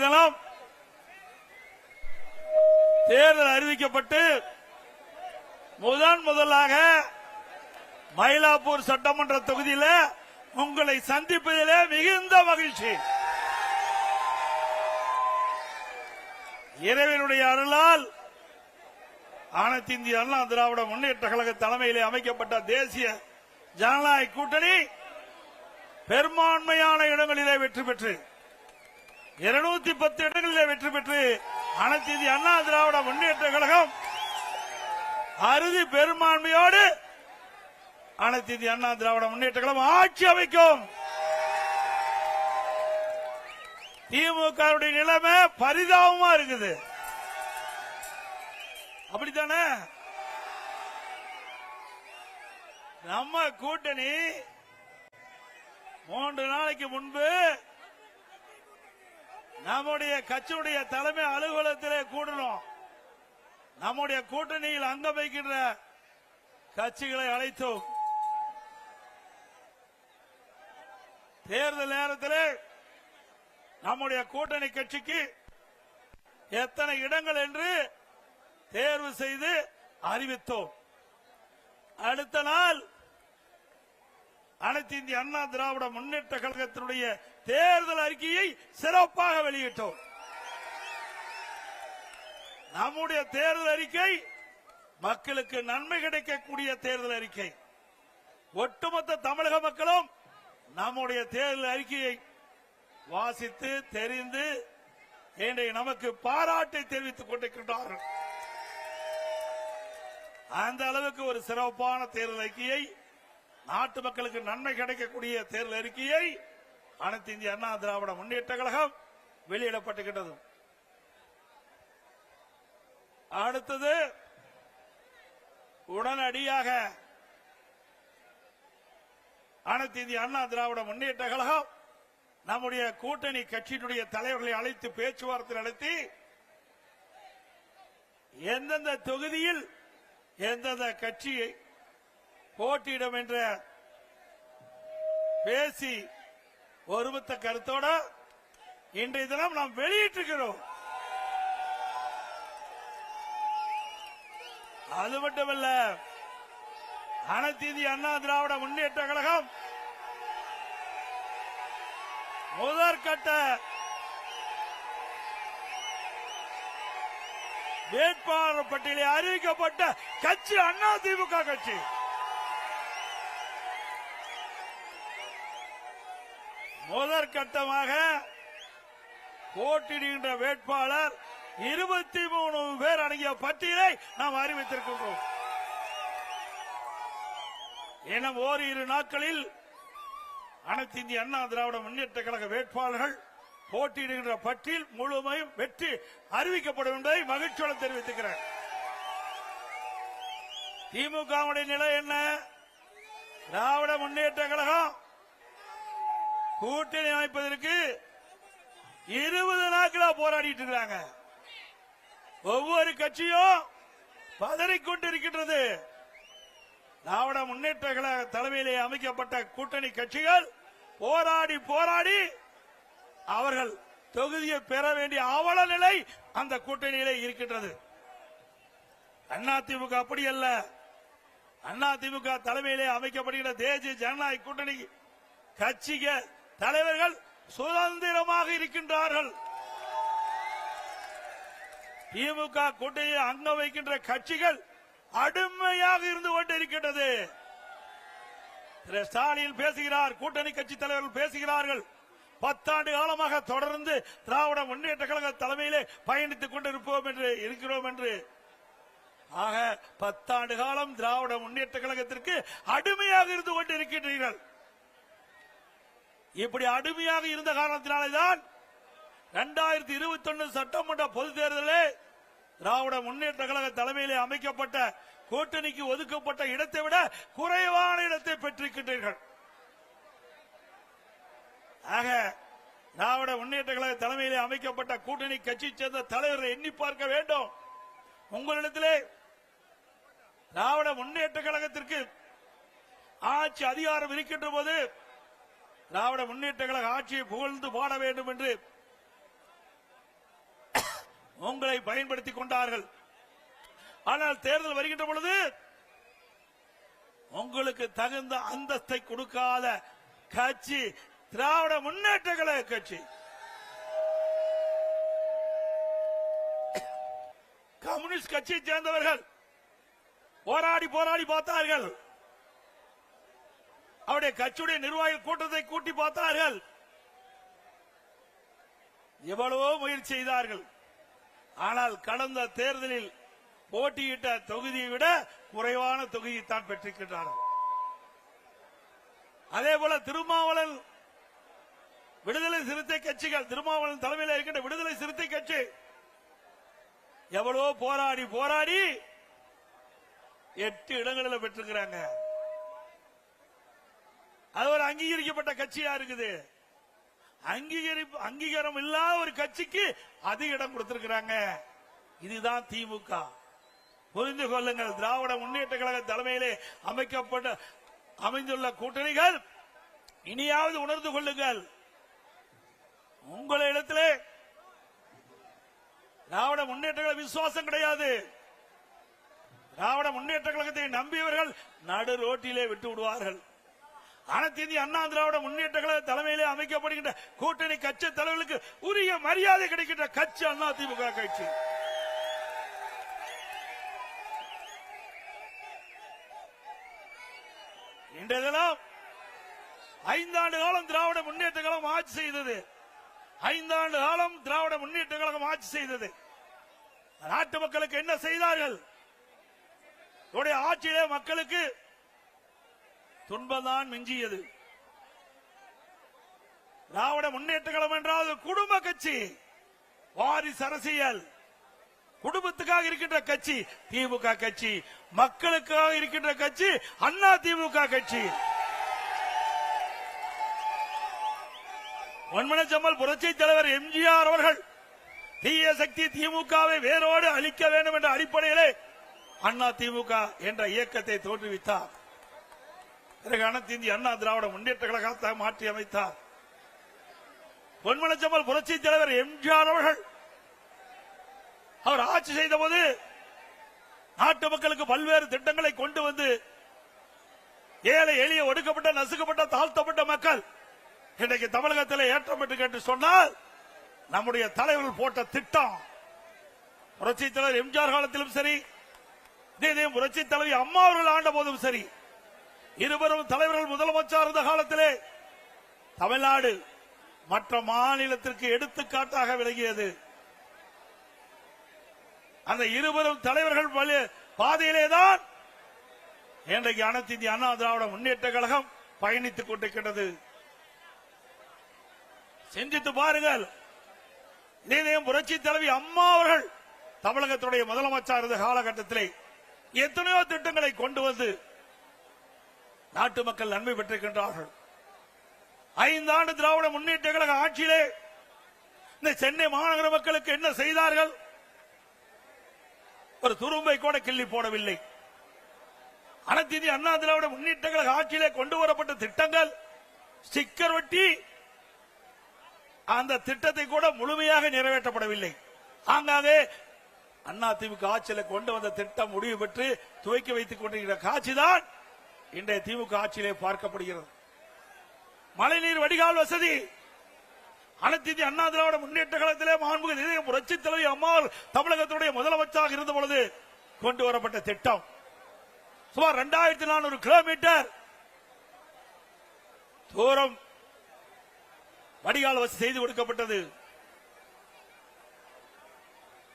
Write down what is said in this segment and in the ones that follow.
தினம் தேர்தல் அறிவிக்கப்பட்டு முதலாக மயிலாப்பூர் சட்டமன்ற தொகுதியில் உங்களை சந்திப்பதிலே மிகுந்த மகிழ்ச்சி. இறைவனுடைய அருளால் அனைத்து இந்திய அண்ணா திராவிட முன்னேற்ற கழக தலைமையிலே அமைக்கப்பட்ட தேசிய ஜனநாயக கூட்டணி பெரும்பான்மையான இடங்களிலே வெற்றி பெற்று 210 இடங்களிலே வெற்றி பெற்று அனைத்து இந்திய அண்ணா திராவிட முன்னேற்ற கழகம் அறுதி பெரும்பான்மையோடு அனைத்து இந்திய அண்ணா திராவிட முன்னேற்ற கழகம் ஆட்சி அமைக்கும். திமுக நிலைமை பரிதாபமா இருக்குது. அப்படித்தானே? நம்ம கூட்டணி 3 நாளைக்கு முன்பு நம்முடைய கட்சியுடைய தலைமை அலுவலகத்திலே கூடணும். நம்முடைய கூட்டணியில் அங்கம் வைக்கின்ற கட்சிகளை அழைத்தோம். தேர்தல் நேரத்தில் நம்முடைய கூட்டணி கட்சிக்கு எத்தனை இடங்கள் என்று தேர்வு செய்து அறிவித்தோம். அடுத்த நாள் அனைத்து இந்திய அண்ணா திராவிட முன்னேற்ற கழகத்தினுடைய தேர்தல் அறிக்கையை சிறப்பாக வெளியிட்டோம். நம்முடைய தேர்தல் அறிக்கை மக்களுக்கு நன்மை கிடைக்கக்கூடிய தேர்தல் அறிக்கை. ஒட்டுமொத்த தமிழக மக்களும் நம்முடைய தேர்தல் அறிக்கையை வாசித்து தெரிந்து இன்றைய நமக்கு பாராட்டை தெரிவித்துக் கொண்டிருக்கின்றார்கள். அந்த அளவுக்கு ஒரு சிறப்பான தேர்தல் அறிக்கையை, நாட்டு மக்களுக்கு நன்மை கிடைக்கக்கூடிய தேர்தல் அறிக்கையை அனைத்து இந்திய அண்ணா திராவிட முன்னேற்ற கழகம் வெளியிடப்பட்டுகின்றது. அடுத்தது உடனடியாக அனைத்து இந்திய அண்ணா திராவிட முன்னேற்ற கழகம் நம்முடைய கூட்டணி கட்சியினுடைய தலைவர்களை அழைத்து பேச்சுவார்த்தை நடத்தி எந்தெந்த தொகுதியில் எந்தெந்த கட்சியை போட்டியிடும் என்ற பேசி ஒருமித்த கருத்தோட இன்றைய தினம் நாம் வெளியிட்டிருக்கிறோம். அது மட்டுமல்ல, அனைத்து இந்திய அண்ணா திராவிட முன்னேற்ற கழகம் முதற்கட்ட வேட்பாளர் பட்டியலில் அறிவிக்கப்பட்ட கட்சி அதிமுக கட்சி. முதற்கட்டமாக போட்டியிடுகின்ற வேட்பாளர் 23 பேர் அடங்கிய பட்டியலை நாம் அறிவித்திருக்கின்றோம். இன்னும் ஓரிரு நாட்களில் அனைத்து இந்திய அண்ணா திராவிட முன்னேற்ற கழக வேட்பாளர்கள் போட்டியிடுகின்ற பட்டியல் முழுமையும் வெற்றி அறிவிக்கப்படும் என்பதை மகிழ்ச்சியோடு தெரிவித்துக்கிறேன். திமுகவுடைய நிலை என்ன? திராவிட முன்னேற்ற கழகம் கூட்டணி அமைப்பதற்கு 20 நாட்களா போராடிட்டு இருக்காங்க. ஒவ்வொரு கட்சியும் பதறிக்கொண்டிருக்கின்றது. திராவிட முன்னேற்ற கழக தலைமையிலே அமைக்கப்பட்ட கூட்டணி கட்சிகள் போராடி போராடி அவர்கள் தொகுதியை பெற வேண்டிய அவல நிலை அந்த கூட்டணியிலே இருக்கின்றது. அதிமுக அப்படி அல்ல. அதிமுக தலைமையிலே அமைக்கப்படுகிற தேசிய ஜனநாயக கூட்டணி கட்சிகள் தலைவர்கள் சுதந்திரமாக இருக்கின்றார்கள். திமுக கூட்டணியில் அங்கம் வைக்கின்ற கட்சிகள் அடிமையாக இருந்து கொண்டிருக்கின்றது. திரு ஸ்டாலின் பேசுகிறார், கூட்டணி கட்சி தலைவர்கள் பேசுகிறார்கள், 10 ஆண்டு காலமாக தொடர்ந்து திராவிட முன்னேற்ற கழக தலைமையிலே பயணித்துக் கொண்டிருப்போம் என்று இருக்கிறோம் என்று. ஆக 10 ஆண்டு காலம் திராவிட முன்னேற்ற கழகத்திற்கு அடிமையாக இருந்து கொண்டிருக்கின்றீர்கள். இப்படி அடிமையாக இருந்த காரணத்தினால்தான் 2021 சட்டமன்ற பொதுத் தேர்தலில் திராவிட முன்னேற்ற கழக தலைமையிலே அமைக்கப்பட்ட கூட்டணிக்கு ஒதுக்கப்பட்ட இடத்தை விட குறைவான இடத்தை பெற்றிருக்கின்றீர்கள். ஆக திராவிட முன்னேற்ற கழக தலைமையிலே அமைக்கப்பட்ட கூட்டணி கட்சியை சேர்ந்த தலைவர்களை எண்ணி பார்க்க வேண்டும். உங்களிடத்திலே திராவிட முன்னேற்ற கழகத்திற்கு ஆட்சி அதிகாரம் இருக்கின்ற போது திராவிட முன்னேற்ற கழக ஆட்சியை புகழ்ந்து பாட வேண்டும் என்று உங்களை பயன்படுத்திக் கொண்டார்கள். ஆனால் தேர்தல் வருகின்ற பொழுது உங்களுக்கு தகுந்த அந்தஸ்தை கொடுக்காத கட்சி திராவிட முன்னேற்ற கழக கட்சி. கம்யூனிஸ்ட் கட்சியை சேர்ந்தவர்கள் போராடி போராடி பார்த்தார்கள். அவருடைய கட்சியுடைய நிர்வாகிகள் கூட்டத்தை கூட்டி பார்த்தார்கள். எவ்வளவோ முயற்சி செய்தார்கள். ஆனால் கடந்த தேர்தலில் போட்டியிட்ட தொகுதியை விட குறைவான தொகுதியை தான் பெற்றிருக்கின்றார்கள். அதே போல திருமாவளவன் விடுதலை சிறுத்தை கட்சிகள், திருமாவளவன் தலைமையில் இருக்கின்ற விடுதலை சிறுத்தை கட்சி எவ்வளவோ போராடி போராடி 8 இடங்களில் பெற்றிருக்கிறாங்க. அது ஒரு அங்கீகரிக்கப்பட்ட கட்சியா இருக்குது. அங்கீகாரம் இல்லாத ஒரு கட்சிக்கு அதிக இடம் கொடுத்திருக்கிறாங்க. இதுதான் திமுக. புரிந்து கொள்ளுங்கள். திராவிட முன்னேற்ற கழக தலைமையிலே அமைந்துள்ள கூட்டணிகள் இனியாவது உணர்ந்து கொள்ளுங்கள். உங்களிடத்திலே திராவிட முன்னேற்ற கழக விசுவாசம் கிடையாது. திராவிட முன்னேற்ற கழகத்தை நம்பியவர்கள் நடு ரோட்டிலே விட்டு விடுவார்கள். அனைத்து இந்திய அண்ணா திராவிட முன்னேற்ற கழக தலைமையிலே அமைக்கப்படுகின்ற கூட்டணி கட்சி தலைவர்களுக்கு உரிய மரியாதை கிடைக்கின்ற கட்சி அண்ணா திமுக கட்சி. இன்றைய தினம் 5 ஆண்டு காலம் திராவிட முன்னேற்ற கழகம் ஆட்சி செய்தது. 5 ஆண்டு காலம் திராவிட முன்னேற்ற கழகம் ஆட்சி செய்தது. நாட்டு மக்களுக்கு என்ன செய்தார்கள்? ஆட்சியிலே மக்களுக்கு துன்பம்தான் மிஞ்சியது. திராவிட முன்னேற்ற கழகம் என்றால் குடும்ப கட்சி, வாரிசு அரசியல், குடும்பத்துக்காக இருக்கின்ற கட்சி திமுக கட்சி, மக்களுக்காக இருக்கின்ற கட்சி அண்ணா திமுக கட்சி. பொன்மனச்செம்மல் புரட்சி தலைவர் எம்ஜிஆர் அவர்கள் தீய சக்தி திமுகவை வேரோடு அழிக்க வேண்டும் என்ற அடிப்படையிலே அண்ணா திமுக என்ற இயக்கத்தை தோற்றுவித்தார். பிறகு அனைத்து இந்திய அண்ணா திராவிட முன்னேற்ற கழகத்தை மாற்றி அமைத்தார். பொன்மனச்செம்மல் புரட்சி தலைவர் எம்ஜிஆர் அவர்கள் அவர் ஆட்சி செய்த போது நாட்டு மக்களுக்கு பல்வேறு திட்டங்களை கொண்டு வந்து ஏழை எளிய ஒடுக்கப்பட்ட நசுக்கப்பட்ட தாழ்த்தப்பட்ட மக்கள் இன்றைக்கு தமிழகத்தில் ஏற்றம் பெற்று கேட்டு சொன்னால் நம்முடைய தலைவர்கள் போட்ட திட்டம். புரட்சி தலைவர் எம்ஜிஆர் காலத்திலும் சரி, இதே புரட்சி தலைவி அம்மா அவர்கள் ஆண்ட போதும் சரி, இருவரும் தலைவர்கள் முதலமைச்சர் இருந்த காலத்திலே தமிழ்நாடு மற்ற மாநிலத்திற்கு எடுத்துக்காட்டாக விளங்கியது. அந்த இருவரும் தலைவர்கள் பாதையிலேதான் இன்றைக்கு அனைத்து இந்திய அண்ணா திராவிட முன்னேற்ற கழகம் பயணித்துக் கொண்டிருக்கிறது. சிந்தித்து பாருங்கள். இதே புரட்சி தலைவி அம்மா அவர்கள் தமிழகத்துடைய முதலமைச்சர் இருந்த காலகட்டத்திலே எத்தனையோ திட்டங்களை கொண்டு வந்து நாட்டு மக்கள் நன்மை பெற்றிருக்கின்றார்கள். 5 ஆண்டு திராவிட முன்னேற்ற கழக ஆட்சியிலே இந்த சென்னை மாநகர மக்களுக்கு என்ன செய்தார்கள்? ஒரு துரும்பை கூட கிள்ளி போடவில்லை. அனைத்து இந்திய அண்ணா திராவிட முன்னேற்ற கழக ஆட்சியிலே கொண்டு வரப்பட்ட திட்டங்கள் ஸ்டிக்கர் ஒட்டி அந்த திட்டத்தை கூட முழுமையாக நிறைவேற்றப்படவில்லை. ஆங்காங்கே அண்ணா திமுக ஆட்சியில் கொண்டு வந்த திட்டம் முடிவு பெற்று துவக்கி வைத்துக் கொண்டிருக்கிற காட்சிதான் இன்றைய திமுக ஆட்சியிலே பார்க்கப்படுகிறது. மழைநீர் வடிகால் வசதி அனைத்து இந்திய அண்ணா திராவிட முன்னேற்ற கழகத்திலே மாண்புமிகு புரட்சி தலைவி அம்மா தமிழகத்துடைய முதலமைச்சராக இருந்த பொழுது கொண்டு வரப்பட்ட திட்டம் சுமார் 2400 கிலோமீட்டர் தூரம் வடிகால் வசதி செய்து கொடுக்கப்பட்டது.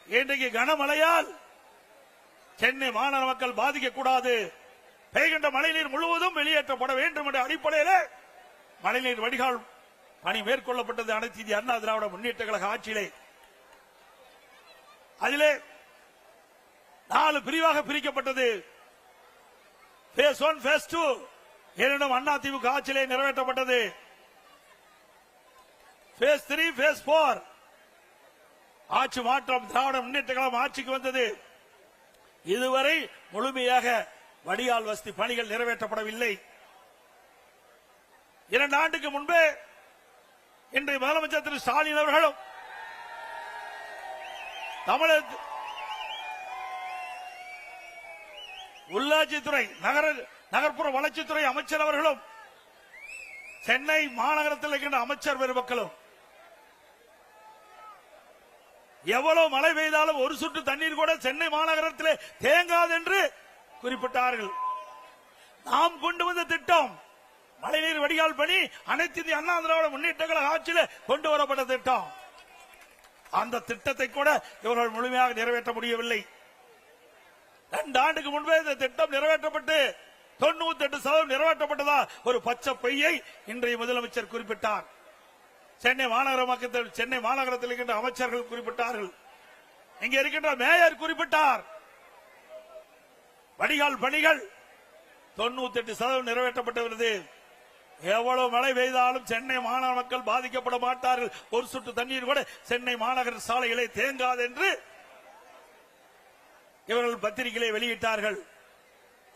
இன்றைக்கு கனமழையால் சென்னை மாநகர மக்கள் பாதிக்கக்கூடாது, பெய்கின்ற மழைநீர் முழுவதும் வெளியேற்றப்பட வேண்டும் என்ற அடிப்படையில் மழைநீர் வடிகால் பணி மேற்கொள்ளப்பட்டது அனைத்து இந்திய அண்ணா திராவிட முன்னேற்ற கழக ஆட்சியிலே. அதிலே 4 பிரிவாக பிரிக்கப்பட்டது. பேஸ் 1 பேஸ் 2 இரண்டும் அண்ணா திமுக ஆட்சியிலே நிறைவேற்றப்பட்டது. பேஸ் 3 பேஸ் 4 ஆட்சி மாற்றம் திராவிட முன்னேற்ற கழகம் ஆட்சிக்கு வந்தது. இதுவரை முழுமையாக வடிகால் வசதி பணிகள் நிறைவேற்றப்படவில்லை. 2 ஆண்டுக்கு முன்பே இன்றைய முதலமைச்சர் திரு ஸ்டாலின் அவர்களும் தமிழக உள்ளாட்சித்துறை நகர்ப்புற வளர்ச்சித்துறை அமைச்சர் அவர்களும் சென்னை மாநகரத்தில் இருக்கின்ற அமைச்சர் பெருமக்களும் எவ்வளவு மழை பெய்தாலும் ஒரு சொட்டு தண்ணீர் கூட சென்னை மாநகரத்திலே தேங்காது என்று குறிப்பிட்டார்கள். நாம் கொண்டு வந்த திட்டம் மழைநீர் வடிகால் பணி அனைத்து இந்திய அண்ணா திராவிட முன்னேற்ற கழக ஆட்சியில் கொண்டு வரப்பட்ட திட்டம். அந்த திட்டத்தை கூட இவர்கள் முழுமையாக நிறைவேற்ற முடியவில்லை. 2 ஆண்டுக்கு முன்பே இந்த திட்டம் நிறைவேற்றப்பட்டு 98% நிறைவேற்றப்பட்டதா ஒரு பச்சை பொய்யை இன்றைய முதலமைச்சர் குறிப்பிட்டார். சென்னை மாநகரத்தில் இருக்கின்ற அமைச்சர்கள் குறிப்பிட்டார்கள். இங்க இருக்கின்ற மேயர் குறிப்பிட்டார். வடிகால் பணிகள் 98% நிறைவேற்றப்பட்டுள்ளது. எவ்வளவு மழை பெய்தாலும் சென்னை மாநகர மக்கள் பாதிக்கப்பட மாட்டார்கள். ஒரு சொட்டு தண்ணீர் கூட சென்னை மாநகர சாலைகளை தேங்காது என்று இவர்கள் பத்திரிகைகளை வெளியிட்டார்கள்.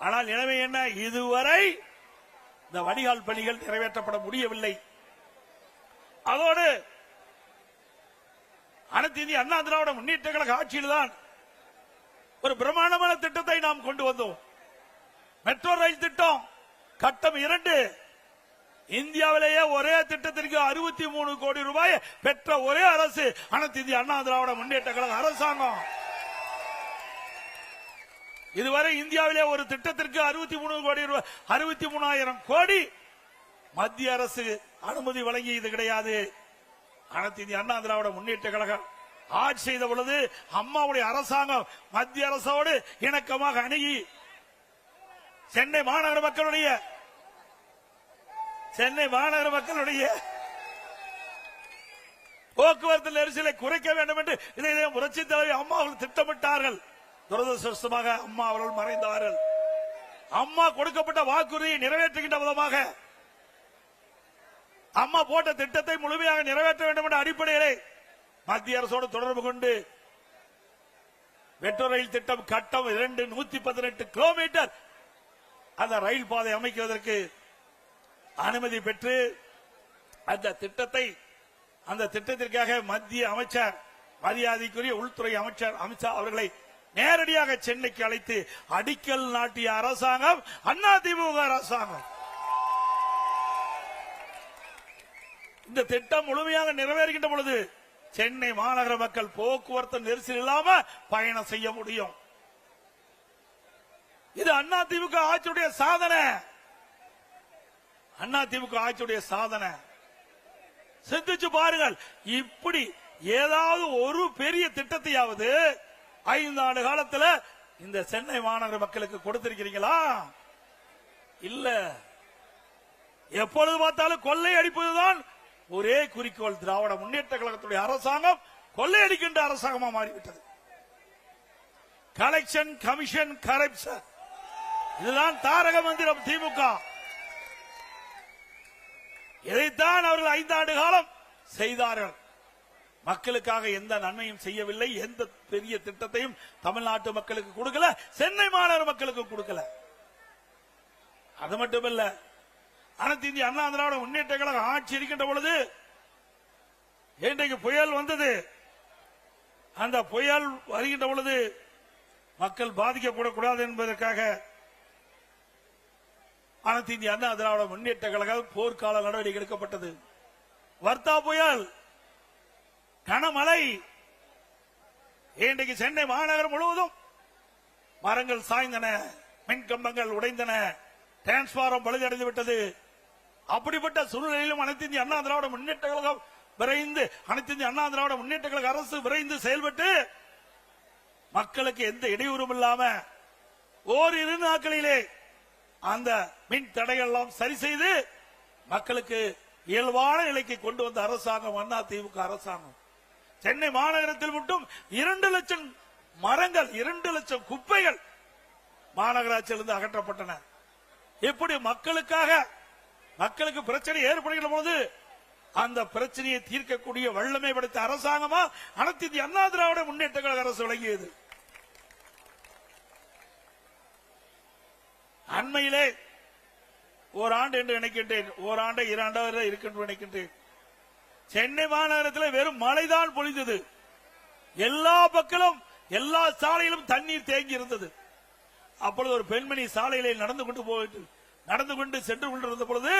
ஆனால் நிலைமை என்ன? இதுவரை இந்த வடிகால் பணிகள் நிறைவேற்றப்பட முடியவில்லை. அதோடு அனைத்து இந்திய அண்ணா திராவிட முன்னேற்ற கழக ஆட்சியில்தான் ஒரு பிரம்மாண்டமான திட்டத்தை நாம் கொண்டு வந்தோம். மெட்ரோ ரயில் திட்டம் கட்டம் 2 இந்தியாவிலேயே ஒரே திட்டத்திற்கு 63 கோடி ரூபாய் பெற்ற ஒரே அரசு அனைத்து இந்திய அண்ணா திராவிட முன்னேற்ற கழக அரசாங்கம். இதுவரை இந்தியாவிலே ஒரு திட்டத்திற்கு 63 கோடி ரூபாய் 63,000 கோடி மத்திய அரசு அனுமதி வழங்கியது கிடையாது. அனைத்து இந்திய அண்ணா திராவிட முன்னேற்ற கழகம் ஆட்சி செய்த பொழுது அம்மாவுடைய அரசாங்கம் மத்திய அரசோடு இணக்கமாக அணுகி சென்னை மாநகர மக்களுடைய போக்குவரத்து நெரிசலை குறைக்க வேண்டும் என்று இதை புரட்சி தலைவி அம்மா அவர்கள் திட்டமிட்டார்கள். துரதிருஷ்டவசமாக அம்மா அவர்கள் மறைந்தார்கள். அம்மா கொடுக்கப்பட்ட வாக்குறுதியை நிறைவேற்றுகின்ற விதமாக அம்மா போட்ட திட்டத்தை முழுமையாக நிறைவேற்ற வேண்டும் என்ற அடிப்படையிலே மத்திய அரசோடு தொடர்பு கொண்டு மெட்ரோ ரயில் திட்டம் கட்டம் 2 118 கிலோமீட்டர் அந்த ரயில் பாதை அமைக்குவதற்கு அனுமதி பெற்று அந்த திட்டத்திற்காக மத்திய அமைச்சர் மரியாதைக்குரிய உள்துறை அமைச்சர் அமித்ஷா அவர்களை நேரடியாக சென்னைக்கு அழைத்து அடிக்கல் நாட்டிய அரசாங்கம் அதிமுக அரசாங்கம். இந்த திட்டம் முழுமையாக நிறைவேறுகின்ற பொழுது சென்னை மாநகர மக்கள் போக்குவரத்து நெரிசல் இல்லாம பயணம் செய்ய முடியும். இது அதிமுக ஆட்சியுடைய சாதனை. அதிமுக ஆட்சியுடைய சாதனை. சிந்திச்சு பாருங்கள். இப்படி ஏதாவது ஒரு பெரிய திட்டத்தையாவது 5 ஆண்டு காலத்தில் இந்த சென்னை மாநகர மக்களுக்கு கொடுத்திருக்கிறீங்களா? இல்ல. எப்பொழுது பார்த்தாலும் கொள்ளை அடிப்பதுதான் ஒரே குறிக்கோள். திராவிட முன்னேற்ற கழகத்துடைய அரசாங்கம் கொள்ளையடிக்கின்ற அரசாங்கமா மாறிவிட்டது. கலெக்ஷன், கமிஷன், கரப்ஷன், இதுதான் தாரக மந்திரம் திமுக. இதைத்தான் அவர்கள் 5 ஆண்டு காலம் செய்தார்கள். மக்களுக்காக எந்த நன்மையும் செய்யவில்லை. எந்த பெரிய திட்டத்தையும் தமிழ்நாட்டு மக்களுக்கு கொடுக்கல, சென்னை மாநகர மக்களுக்கு கொடுக்கல. அது மட்டுமல்ல, அனைத்து இந்திய அண்ணா திராவிட முன்னேற்ற கழக ஆட்சி இருக்கின்ற பொழுது இன்றைக்கு புயல் வந்தது. அந்த புயல் வருகின்ற பொழுது மக்கள் பாதிக்கப்படக்கூடாது என்பதற்காக அனைத்து இந்திய அண்ணா திராவிட முன்னேற்ற கழக போர்க்கால நடவடிக்கை எடுக்கப்பட்டது. வர்த்தா புயல், கனமழை, இன்றைக்கு சென்னை மாநகரம் முழுவதும் மரங்கள் சாய்ந்தன, மின்கம்பங்கள் உடைந்தன, டிரான்ஸ்பாரம் பழுதடைந்து விட்டது. அப்படிப்பட்ட சூழ்நிலையிலும் அனைத்து இந்திய அண்ணா திராவிட முன்னேற்ற கழகம் அரசு விரைந்து செயல்பட்டு மக்களுக்கு எந்த இடையூறும் இல்லாம ஓரிரு நாட்களிலே அந்த மின் தடைகள் எல்லாம் சரி செய்து மக்களுக்கு இயல்பான நிலைக்கு கொண்டு வந்த அரசாங்கம் அதிமுக அரசாங்கம். சென்னை மாநகரத்தில் மட்டும் 2 லட்சம் மரங்கள், 2 லட்சம் குப்பைகள் மாநகராட்சியிலிருந்து அகற்றப்பட்டன. இப்படி மக்களுக்கு பிரச்சனை ஏற்படுகிற போது அந்த பிரச்சனையை தீர்க்கக்கூடிய வல்லமை படைத்த அரசாங்கமா அனைத்து இந்திய அண்ணா திராவிட முன்னேற்ற கழக அரசு விளங்கியது. அண்மையிலே ஓராண்டு என்று நினைக்கின்றேன், ஓராண்டு 2 ஆண்டு இருக்கின்ற நினைக்கின்றேன், சென்னை மாநகரத்தில் வெறும் மழைதான் பொழிந்தது. எல்லா பக்கமும் எல்லா சாலையிலும் தண்ணீர் தேங்கி இருந்தது. அப்பொழுது ஒரு பெண்மணி சாலையிலே நடந்து கொண்டு சென்று கொண்டிருந்த பொழுது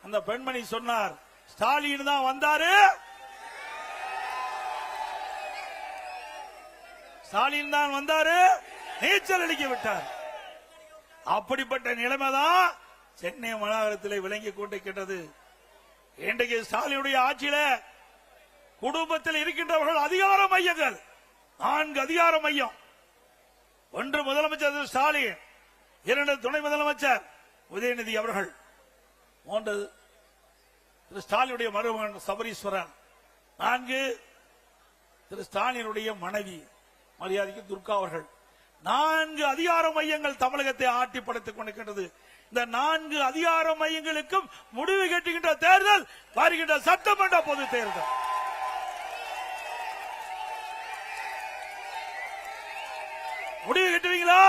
அந்த பெண்மணி சொன்னார், ஸ்டாலின் தான் வந்தாரு, ஸ்டாலின் தான் வந்தாரு, நீச்சல் அடிக்க விட்டார். அப்படிப்பட்ட நிலைமைதான் சென்னை மாநகரத்தில் விளங்கி கொண்டிருக்கின்றது. இன்றைக்கு ஸ்டாலினுடைய ஆட்சியில குடும்பத்தில் இருக்கின்றவர்கள் அதிகார மையங்கள் 4 அதிகார மையம். ஒன்று முதலமைச்சர் ஸ்டாலின், 2 துணை முதலமைச்சர் உதயநிதி அவர்கள், 3 திரு ஸ்டாலினுடைய மருமகன் சபரீஸ்வரன், 4 திரு ஸ்டாலினுடைய மனைவி மரியாதைக்கு துர்கா அவர்கள். 4 அதிகார மையங்கள் தமிழகத்தை ஆட்டி படைத்துக் கொண்டிருக்கின்றது. இந்த 4 அதிகார மையங்களுக்கும் முடிவு கட்டுகின்ற தேர்தல் வருகின்ற சட்டமன்ற பொது தேர்தல். முடிவு கட்டுவீங்களா?